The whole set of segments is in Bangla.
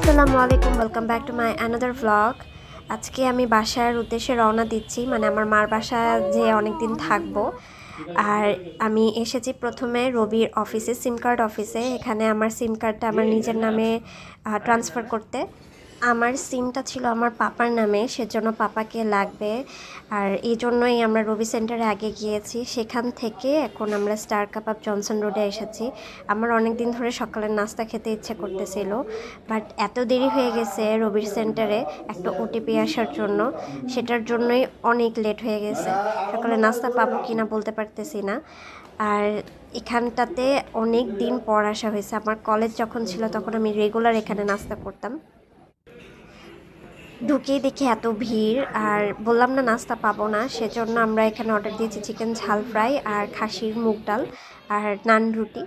আসসালামু আলাইকুম, welcome back to my another vlog. আজকে আমি বাসার উদ্দেশ্যে রওনা দিচ্ছি, মানে আমার মার বাসা যে অনেক দিন থাকবো। আর আমি এসেছি প্রথমে রবির অফিসে, সিম কার্ড অফিসে। এখানে আমার সিম কার্ডটা আমার নিজের নামে ট্রান্সফার করতে। আমার সিমটা ছিল আমার পাপার নামে, সেজন্য পাপাকে লাগবে। আর এই জন্যই আমরা রবি সেন্টারে আগে গিয়েছি। সেখান থেকে এখন আমরা স্টার কাবাব জনসন রোডে এসেছি। আমার অনেক দিন ধরে সকালের নাস্তা খেতে ইচ্ছে করতেছিল, বাট এত দেরি হয়ে গেছে রবির সেন্টারে একটা ওটিপি আসার জন্য, সেটার জন্যই অনেক লেট হয়ে গেছে। সকালে নাস্তা পাবো কিনা বলতে পারতেছি না। আর এখানটাতে অনেক দিন পর আসা হয়েছে। আমার কলেজ যখন ছিল তখন আমি রেগুলার এখানে নাস্তা করতাম। ঢুকেই দেখি এত ভিড়, আর বললাম না নাস্তা পাবো না, সেজন্য আমরা এখানে অর্ডার দিয়েছি চিকেন ঝাল ফ্রাই আর খাসির মুগ ডাল আর নান রুটি।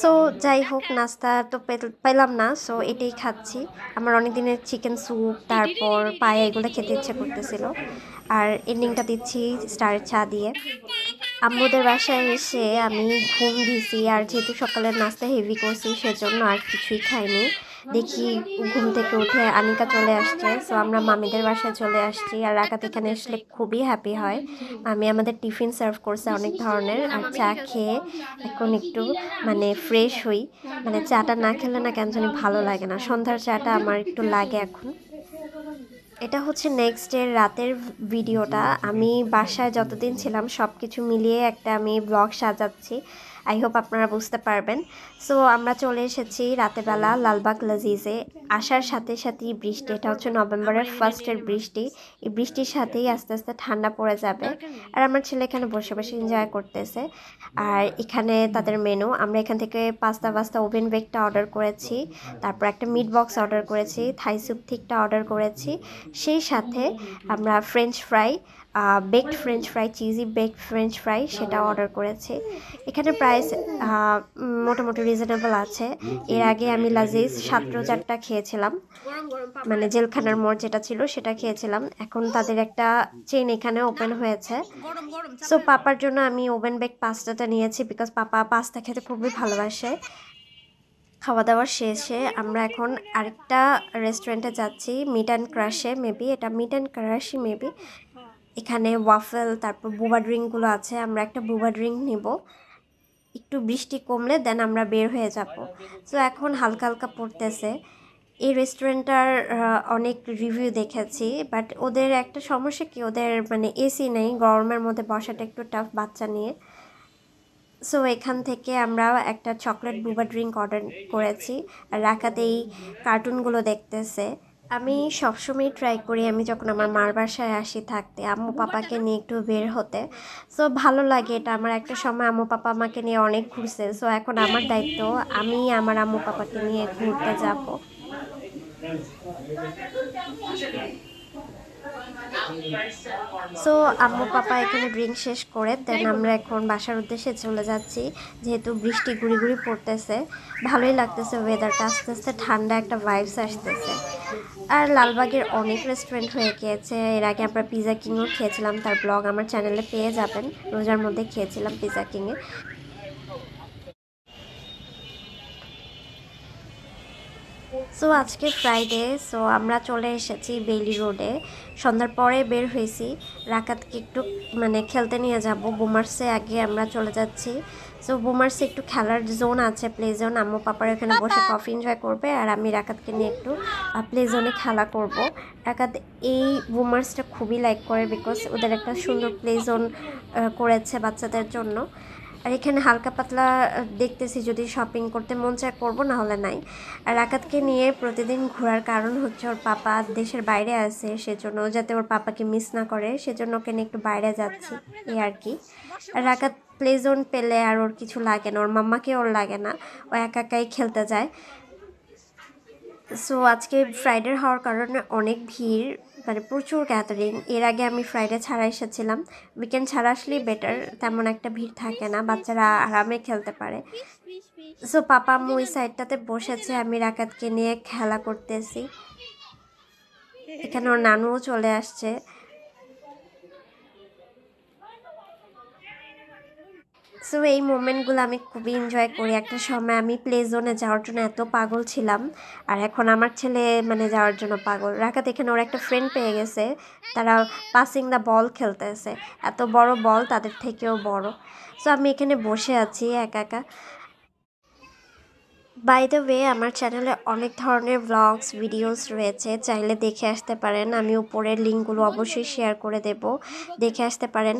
সো যাই হোক, নাস্তা তো পেলাম না, সো এটাই খাচ্ছি। আমার অনেক দিনের চিকেন স্যুপ, তারপর পায়ে এগুলো খেতে ইচ্ছে করতেছিল। আর এন্ডিংটা দিচ্ছি স্টার চা দিয়ে। আম্মুদের বাসায় এসে আমি ঘুম দিছি, আর যেহেতু সকালের নাস্তা হেভি করছি সেজন্য আর কিছুই খাইনি। দেখি ঘুম থেকে উঠে আনিকা চলে আসছে, সো আমরা মামিদের বাসায় চলে আসছি। আর রাকাত এখানে আসলে খুবই হ্যাপি হয়। মামি আমাদের টিফিন সার্ভ করছে অনেক ধরনের, আর চা খেয়ে এখন একটু মানে ফ্রেশ হই। মানে চাটা না খেলে না কেন জানি ভালো লাগে না, সন্ধ্যার চাটা আমার একটু লাগে এখন। এটা হচ্ছে নেক্সট ডে রাতের ভিডিওটা। আমি বাসায় যতদিন ছিলাম সব কিছু মিলিয়ে একটা আমি ব্লগ সাজাচ্ছি। আই হোপ আপনারা বুঝতে পারবেন। সো আমরা চলে এসেছি রাতেরবেলা লালবাগ লাজিজে। আসার সাথে সাথেই বৃষ্টি, এটা হচ্ছে নভেম্বরের ফার্স্টের বৃষ্টি। এই বৃষ্টির সাথেই আস্তে আস্তে ঠান্ডা পড়ে যাবে। আর আমার ছেলে এখানে বসে বসে এনজয় করতেছে। আর এখানে তাদের মেনু, আমরা এখান থেকে পাস্তা ওভেন বেকটা অর্ডার করেছি, তারপর একটা মিট বক্স অর্ডার করেছি, থাই স্যুপ থিকটা অর্ডার করেছি, সেই সাথে আমরা French fry, baked French fry, cheesy baked French fry সেটা অর্ডার করেছি। এখানে প্রাইস মোটামুটি রিজনেবল আছে। এর আগে আমি লাজিজ 7 রোজারটা খেয়েছিলাম, মানে জেলখানার মোড় যেটা ছিল সেটা খেয়েছিলাম। এখন তাদের একটা চেন এখানে ওপেন হয়েছে। সো পাপার জন্য আমি ওভেন বেক পাস্তাটা নিয়েছি, বিকজ পাপা পাস্তা খেতে খুবই ভালোবাসে। খাওয়া দাওয়া শেষে আমরা এখন আরেকটা রেস্টুরেন্টে যাচ্ছি, মিট অ্যান্ড ক্রাশে। মেবি এটা মিট অ্যান্ড ক্রাশই মেবি। এখানে ওয়াফেল তারপর বুবা ড্রিঙ্কগুলো আছে, আমরা একটা বুবা ড্রিঙ্ক নিব। একটু বৃষ্টি কমলে দেন আমরা বের হয়ে যাব। সো এখন হালকা হালকা পড়তেছে। এই রেস্টুরেন্টটার অনেক রিভিউ দেখেছি, বাট ওদের একটা সমস্যা কি, ওদের মানে এসি নেই, গরমের মধ্যে বসাটা একটু টাফ বাচ্চা নিয়ে। সো এখান থেকে আমরা একটা চকলেট বুবা ড্রিঙ্ক অর্ডার করেছি। আর রাকাত এই কার্টুনগুলো দেখতেছে। আমি সবসময় ট্রাই করি, আমি যখন আমার মার বাসায় আসি থাকতে, আম্মু পাপাকে নিয়ে একটু বের হতে। সো ভালো লাগে এটা। আমার একটা সময় আম্মু পাপা আমাকে নিয়ে অনেক ঘুরছে, সো এখন আমার দায়িত্ব আমি আমার আম্মু পাপাকে নিয়ে ঘুরতে যাব। সো আম্মু পাপা এখানে ড্রিঙ্ক শেষ করে দেন আমরা এখন বাসার উদ্দেশ্যে চলে যাচ্ছি। যেহেতু বৃষ্টি গুড়ি গুড়ি পড়তেছে, ভালোই লাগতেছে ওয়েদারটা, আস্তে আস্তে ঠান্ডা একটা ভাইবস আসতেছে। আর লালবাগের অনেক রেস্টুরেন্ট হয়ে গিয়েছে। এর আগে আমরা পিজা কিংও খেয়েছিলাম, তার ব্লগ আমার চ্যানেলে পেয়ে যাবেন। রোজার মধ্যে খেয়েছিলাম পিজা কিংয়ে। সো আজকে ফ্রাইডে, সো আমরা চলে এসেছি বেইলি রোডে। সন্ধ্যার পরে বের হয়েছি, রাকাতকে একটু মানে খেলতে নিয়ে যাব। বুমার্সে আগে আমরা চলে যাচ্ছি। সো বুমার্সে একটু খেলার জোন আছে, প্লে জোন। আম্মু পাপার এখানে বসে কফি এনজয় করবে, আর আমি রাকাতকে নিয়ে একটু প্লে জোনে খেলা করব। রাকাত এই বুমার্সটা খুবই লাইক করে, বিকজ ওদের একটা সুন্দর প্লে জোন করেছে বাচ্চাদের জন্য। আর এখানে হালকা পাতলা দেখতেছি, যদি শপিং করতে মন চায় করবো, না হলে নাই। আর রাকাতকে নিয়ে প্রতিদিন ঘোরার কারণ হচ্ছে ওর পাপা দেশের বাইরে আছে, সেজন্য যাতে ওর পাপাকে মিস না করে, সেজন্য ওকে নিয়ে একটু বাইরে যাচ্ছি, এই আর কি। আর রাকাত প্লে জোন পেলে আর ওর কিছু লাগে না, ওর মাম্মাকে ওর লাগে না, ও একা একাই খেলতে যায়। সো আজকে ফ্রাইডে হওয়ার কারণে অনেক ভিড়, মানে প্রচুর গ্যাদারিং। এর আগে আমি ফ্রাইডে ছাড়া এসেছিলাম, উইকেন্ড ছাড়া আসলেই বেটার, তেমন একটা ভিড় থাকে না, বাচ্চারা আরামে খেলতে পারে। সো পাপা আম্মু ওই সাইডটাতে বসেছে, আমি রাকাতকে নিয়ে খেলা করতেছি। এখানে ওর নানুও চলে আসছে। সো এই মোমেন্টগুলো আমি খুবই এনজয় করি। একটা সময় আমি প্লে জোনে যাওয়ার জন্য এত পাগল ছিলাম, আর এখন আমার ছেলে মানে যাওয়ার জন্য পাগল। রাকাত এখানে ওর একটা ফ্রেন্ড পেয়ে গেছে, তারা পাসিং দ্য বল খেলতেছে, এত বড় বল তাদের থেকেও বড়। সো আমি এখানে বসে আছি একা একা। বাই দ্য ওয়ে, আমার চ্যানেলে অনেক ধরনের ব্লগস ভিডিওস রয়েছে, চাইলে দেখে আসতে পারেন। আমি উপরের লিঙ্কগুলো অবশ্যই শেয়ার করে দেব, দেখে আসতে পারেন।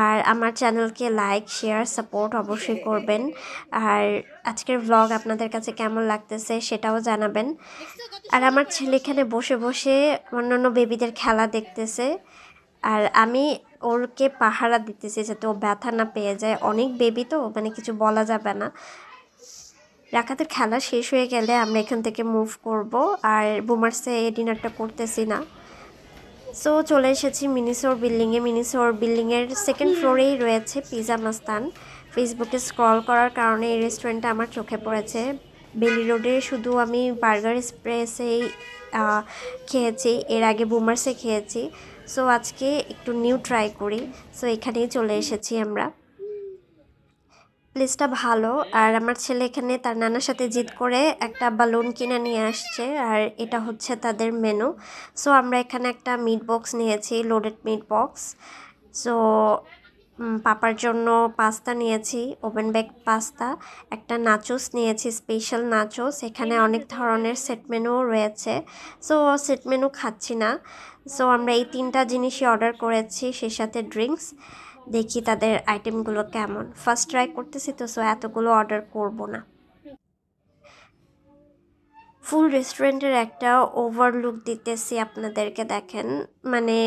আর আমার চ্যানেলকে লাইক শেয়ার সাপোর্ট অবশ্যই করবেন। আর আজকের ব্লগ আপনাদের কাছে কেমন লাগতেছে সেটাও জানাবেন। আর আমার ছেলে এখানে বসে বসে অন্যান্য বেবিদের খেলা দেখতেছে, আর আমি ওরকে পাহারা দিতেছি যাতে ও ব্যথা না পেয়ে যায়। অনেক বেবি তো, মানে কিছু বলা যাবে না। রাকাতের খেলা শেষ হয়ে গেলে আমরা এখান থেকে মুভ করব, আর বুমার্সে ডিনারটা করতেছি না। সো চলে এসেছি মিনিসোর বিল্ডিংয়ে। মিনিসোর বিল্ডিংয়ের সেকেন্ড ফ্লোরেই রয়েছে পিজা মাস্তান। ফেসবুকে স্ক্রল করার কারণে এই রেস্টুরেন্টটা আমার চোখে পড়েছে। বেলি রোডে শুধু আমি বার্গার এক্সপ্রেসেই খেয়েছি, এর আগে বুমার্সে খেয়েছি। সো আজকে একটু নিউ ট্রাই করি, সো এখানেই চলে এসেছি আমরা। প্লেসটা ভালো, আর আমার ছেলে এখানে তার নানার সাথে জিদ করে একটা বালুন কিনে নিয়ে আসছে, আর এটা হচ্ছে তাদের মেনু। সো আমরা এখানে একটা মিট বক্স নিয়েছি, লোডেড মিট বক্স। সো পাপার জন্য পাস্তা নিয়েছি, ওভেন বেক পাস্তা, একটা নাচোস নিয়েছি, স্পেশাল নাচোস। এখানে অনেক ধরনের সেট মেনুও রয়েছে, সো সেট মেনু খাচ্ছি না। সো আমরা এই 3টা জিনিসই অর্ডার করেছি, সেই সাথে ড্রিঙ্কস। দেখি তাদের আইটেমগুলো কেমন, ফার্স্ট ট্রাই করতেছি তো, সো এতগুলো অর্ডার করব না। ফুল রেস্টুরেন্টের একটা ওভারলুক দিতেছি আপনাদেরকে, দেখেন মানে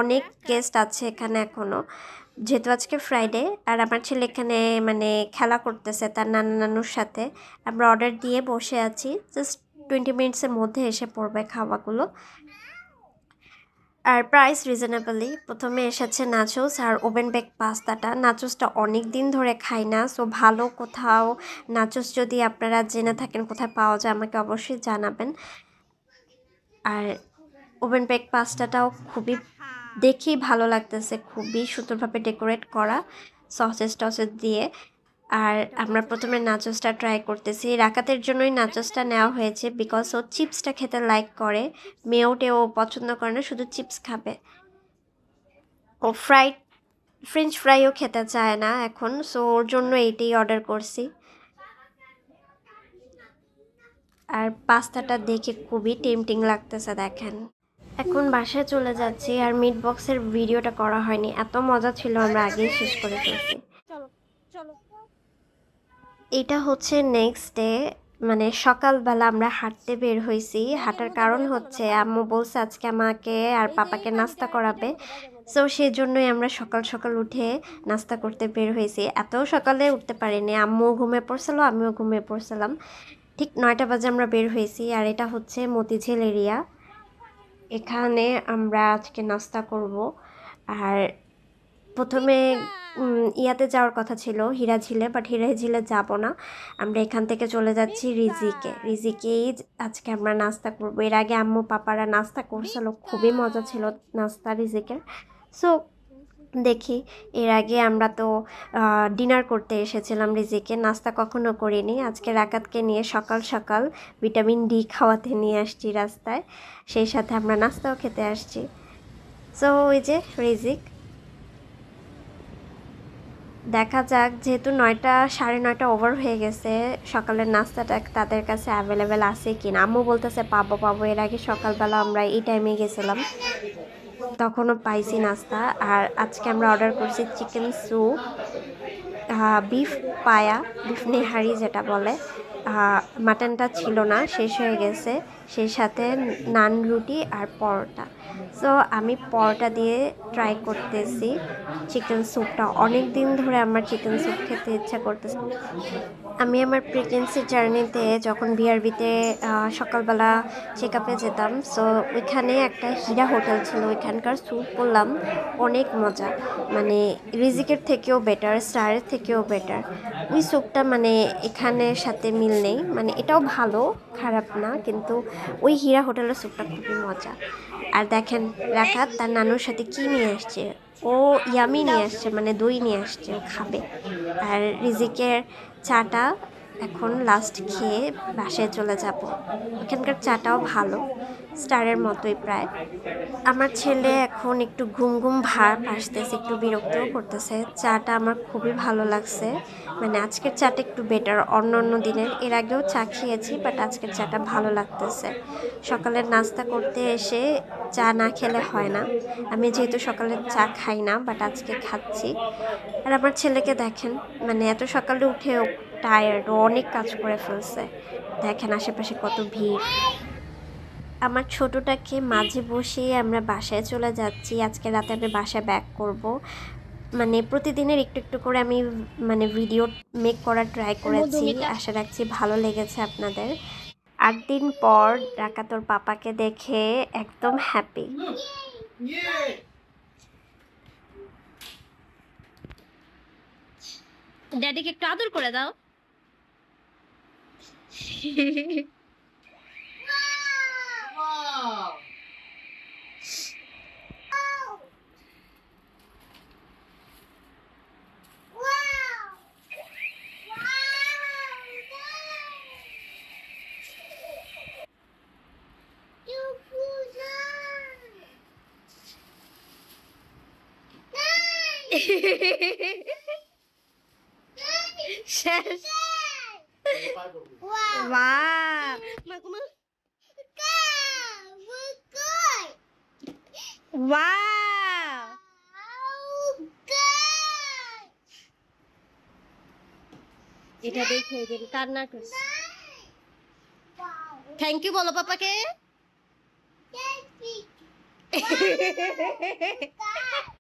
অনেক গেস্ট আছে এখানে এখনও, যেহেতু আজকে ফ্রাইডে। আর আমার ছেলে এখানে মানে খেলা করতেছে তার নানা নানুর সাথে। আমরা অর্ডার দিয়ে বসে আছি, জাস্ট 20 মিনিটসের মধ্যে এসে পড়বে খাওয়াগুলো। আর প্রাইস রিজনেবলি। প্রথমে এসেছে নাচোস আর ওভেন বেক পাস্তাটা। নাচোসটা অনেক দিন ধরে খাই না, সো ভালো কোথাও নাচোস যদি আপনারা জেনে থাকেন কোথায় পাওয়া যায় আমাকে অবশ্যই জানাবেন। আর ওভেন বেক পাস্তাটাও খুবই দেখেই ভালো লাগতেছে, খুবই সুন্দরভাবে ডেকোরেট করা সসেস টসেস দিয়ে। আর আমরা প্রথমে নাচোসটা ট্রাই করতেছি। রাকাতের জন্যই নাচোসটা নেওয়া হয়েছে, বিকজ ও চিপসটা খেতে লাইক করে, মেয়োটেও পছন্দ করে না, শুধু চিপস খাবে। ও ফ্রেঞ্চ ফ্রাইও খেতে চায় না এখন, সো ওর জন্য এইটাই অর্ডার করছি। আর পাস্তাটা দেখে খুবই টেম্পটিং লাগতেছে, দেখেন। এখন বাসায় চলে যাচ্ছি, আর মিট বক্সের ভিডিওটা করা হয়নি, এত মজা ছিল, আমরা আগেই শেষ করে ফেলছি। এটা হচ্ছে নেক্সট ডে, মানে সকালবেলা আমরা হাঁটতে বের হয়েছি। হাঁটার কারণ হচ্ছে আম্মু বলছে আজকে আমাকে আর পাপাকে নাস্তা করাবে, সো সেই জন্যই আমরা সকাল সকাল উঠে নাস্তা করতে বের হয়েছি। এত সকালে উঠতে পারিনি, আম্মু ঘুমিয়ে পড়ছিল, আমিও ঘুমিয়ে পড়ছিলাম। ঠিক 9টা বাজে আমরা বের হয়েছি। আর এটা হচ্ছে মতিঝিল এরিয়া, এখানে আমরা আজকে নাস্তা করব। আর প্রথমে ইয়াতে যাওয়ার কথা ছিল হীরাঝিলে, বাট হীরাঝিলে যাব না, আমরা এখান থেকে চলে যাচ্ছি রিজিকেই আজকে আমরা নাস্তা করব। এর আগে আম্মু পাপারা নাস্তা করছিল, খুবই মজা ছিল নাস্তা রিজিকের। সো দেখি, এর আগে আমরা তো ডিনার করতে এসেছিলাম রিজিকে, নাস্তা কখনো করিনি। আজকে রাকাতকে নিয়ে সকাল সকাল ভিটামিন ডি খাওয়াতে নিয়ে আসছি রাস্তায়, সেই সাথে আমরা নাস্তাও খেতে আসছি। সো ওই যে রিজিক, দেখা যাক, যেহেতু 9টা 9:30 ওভার হয়ে গেছে, সকালের নাস্তাটা তাদের কাছে অ্যাভেলেবেল আছে কি না। আম্মু বলতেছে পাবো, এর আগে সকালবেলা আমরা এই টাইমে গেছিলাম, তখনও পাইছি নাস্তা। আর আজকে আমরা অর্ডার করছি চিকেন স্যুপ, বিফ পায়া, বিফ নেহারি যেটা বলে। মাটনটা ছিল না, শেষ হয়ে গেছে, সেই সাথে নান রুটি আর পরোটা। সো আমি পরোটা দিয়ে ট্রাই করতেছি চিকেন স্যুপটা। অনেক দিন ধরে আমার চিকেন স্যুপ খেতে ইচ্ছা করতেছে। আমি আমার প্রেগনেন্সি জার্নিতে যখন বিআরবিতে সকালবেলা চেক আপে যেতাম, সো ওইখানে একটা হীরা হোটেল ছিল, ওইখানকার স্যুপ বললাম অনেক মজা, মানে রিজিকের থেকেও বেটার, স্টারের থেকেও বেটার। ওই স্যুপটা মানে এখানের সাথে মিল নেই, মানে এটাও ভালো, খারাপ না, কিন্তু ওই হীরা হোটেলের স্যুপটা খুবই মজা। আর দেখেন রাকাত তার নানুর সাথে কি নিয়ে আসছে, ও ইয়ামি নিয়ে আসছে, মানে দই নিয়ে আসছে, ও খাবে। আর রিজিকের চাটা এখন লাস্ট খেয়ে বাসায় চলে যাব। ওখানকার চাটাও ভালো, স্টারের মতোই প্রায়। আমার ছেলে এখন একটু ঘুম ঘুম ভাব আসতেছে, একটু বিরক্তও করতেছে। চাটা আমার খুবই ভালো লাগছে, মানে আজকের চাটা একটু বেটার অন্য অন্য দিনের। এর আগেও চা খেয়েছি, বাট আজকের চাটা ভালো লাগতেছে। সকালের নাস্তা করতে এসে চা না খেলে হয় না। আমি যেহেতু সকালে চা খাই না, বাট আজকে খাচ্ছি। আর আমার ছেলেকে দেখেন, মানে এত সকালে উঠে ও টায়ার্ড, ও অনেক কাজ করে ফেলছে। দেখেন আশেপাশে কত ভিড়। আমার ছোটটাকে মাঝে বসিয়ে আমরা বাসায় চলে যাচ্ছি। আজকে রাতে আমি বাসায় ব্যাক করব। মানে প্রতিদিনের একটু একটু করে আমি মানে ভিডিও মেক করার ট্রাই করেছি। আশা রাখছি ভালো লেগেছে আপনাদের। ৮ দিন পর ডাকাতোর পাপাকে দেখে একদম হ্যাপি। ড্যাডিকে একটু আদর করে দাও। শেষ। Wow. Wow. এটা দেখে দিন কান্না করছে। থ্যাংক ইউ বলো পাপাকে।